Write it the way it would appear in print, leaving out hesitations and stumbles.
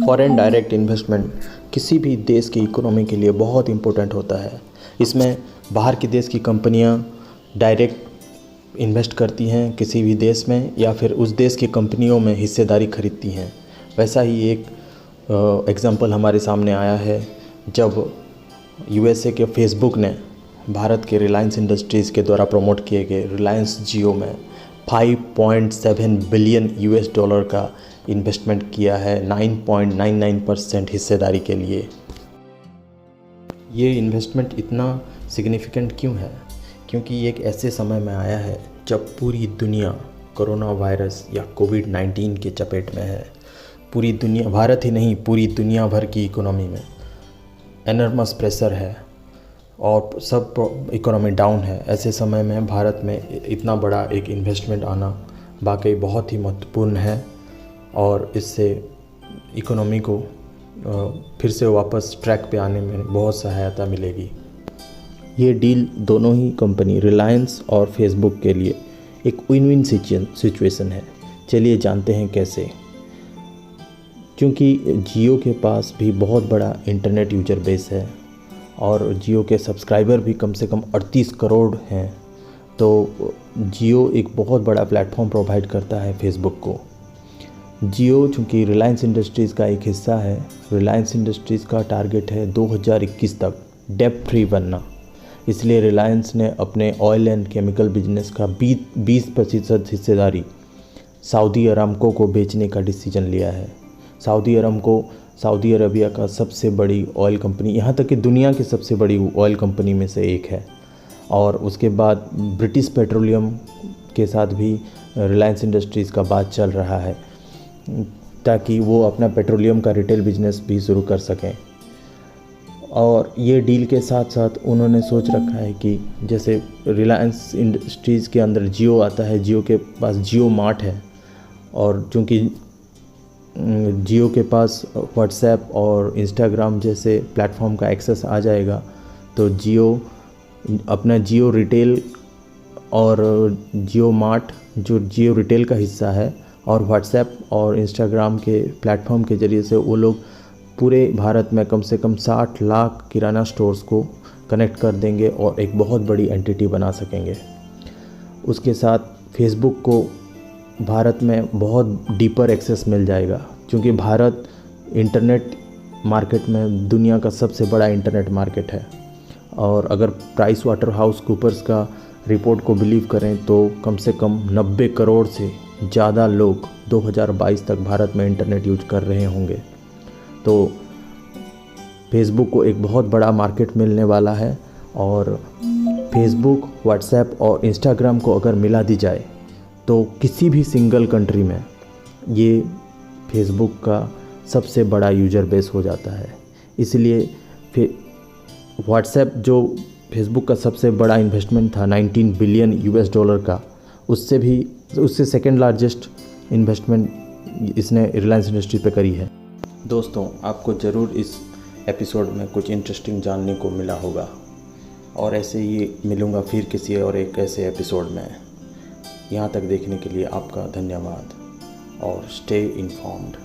Foreign direct investment किसी भी देश की इकोनॉमी के लिए बहुत इम्पोर्टेंट होता है। इसमें बाहर के देश की कंपनियां डायरेक्ट इन्वेस्ट करती हैं किसी भी देश में या फिर उस देश की कंपनियों में हिस्सेदारी खरीदती हैं। वैसा ही एक एग्ज़ाम्पल हमारे सामने आया है जब यूएसए के फेसबुक ने भारत के रिलायंस इंडस्ट्रीज़ के द्वारा प्रमोट किए गए रिलायंस जियो में 5.7 बिलियन यूएस डॉलर का इन्वेस्टमेंट किया है 9.99% हिस्सेदारी के लिए। ये इन्वेस्टमेंट इतना सिग्निफिकेंट क्यों है? क्योंकि ये एक ऐसे समय में आया है जब पूरी दुनिया कोरोना वायरस या कोविड-19 के चपेट में है। पूरी दुनिया, भारत ही नहीं पूरी दुनिया भर की इकोनॉमी में एनर्मस प्रेशर है और सब इकोनॉमी डाउन है। ऐसे समय में भारत में इतना बड़ा एक इन्वेस्टमेंट आना वाकई बहुत ही महत्वपूर्ण है और इससे इकोनॉमी को फिर से वापस ट्रैक पे आने में बहुत सहायता मिलेगी। ये डील दोनों ही कंपनी रिलायंस और फेसबुक के लिए एक विन विन सिचुएशन है। चलिए जानते हैं कैसे। क्योंकि जियो के पास भी बहुत बड़ा इंटरनेट यूजर बेस है और जियो के सब्सक्राइबर भी कम से कम 38 करोड़ हैं, तो जियो एक बहुत बड़ा प्लेटफॉर्म प्रोवाइड करता है फेसबुक को। जियो चूँकि रिलायंस इंडस्ट्रीज़ का एक हिस्सा है, रिलायंस इंडस्ट्रीज़ का टारगेट है 2021 तक डेट फ्री बनना। इसलिए रिलायंस ने अपने ऑयल एंड केमिकल बिजनेस का 20% हिस्सेदारी सऊदी अरामको को बेचने का डिसीजन लिया है। सऊदी अरामको सऊदी अरबिया का सबसे बड़ी ऑयल कंपनी, यहाँ तक कि दुनिया की सबसे बड़ी ऑयल कंपनी में से एक है। और उसके बाद ब्रिटिश पेट्रोलियम के साथ भी रिलायंस इंडस्ट्रीज़ का बात चल रहा है ताकि वो अपना पेट्रोलियम का रिटेल बिजनेस भी शुरू कर सकें। और ये डील के साथ साथ उन्होंने सोच रखा है कि जैसे रिलायंस इंडस्ट्रीज़ के अंदर जियो आता है, जियो के पास जियो मार्ट है और चूँकि जियो के पास व्हाट्सएप और इंस्टाग्राम जैसे प्लेटफॉर्म का एक्सेस आ जाएगा, तो जियो अपना जियो रिटेल और जियो मार्ट जो जियो रिटेल का हिस्सा है और व्हाट्सएप और इंस्टाग्राम के प्लेटफॉर्म के ज़रिए से वो लोग पूरे भारत में कम से कम 60 लाख किराना स्टोर्स को कनेक्ट कर देंगे और एक बहुत बड़ी एंटिटी बना सकेंगे। उसके साथ फेसबुक को भारत में बहुत डीपर एक्सेस मिल जाएगा क्योंकि भारत इंटरनेट मार्केट में दुनिया का सबसे बड़ा इंटरनेट मार्केट है। और अगर प्राइस वाटर हाउस कूपर्स का रिपोर्ट को बिलीव करें तो कम से कम 90 करोड़ से ज़्यादा लोग 2022 तक भारत में इंटरनेट यूज कर रहे होंगे। तो फेसबुक को एक बहुत बड़ा मार्केट मिलने वाला है और फेसबुक, व्हाट्सएप और इंस्टाग्राम को अगर मिला दी जाए तो किसी भी सिंगल कंट्री में ये फेसबुक का सबसे बड़ा यूज़र बेस हो जाता है। इसलिए व्हाट्सएप जो फेसबुक का सबसे बड़ा इन्वेस्टमेंट था 19 बिलियन यूएस डॉलर का, उससे सेकंड लार्जेस्ट इन्वेस्टमेंट इसने रिलायंस इंडस्ट्री पे करी है। दोस्तों, आपको ज़रूर इस एपिसोड में कुछ इंटरेस्टिंग जानने को मिला होगा और ऐसे ही मिलूँगा फिर किसी और एक ऐसे एपिसोड में। यहाँ तक देखने के लिए आपका धन्यवाद और स्टे इन्फॉर्म्ड।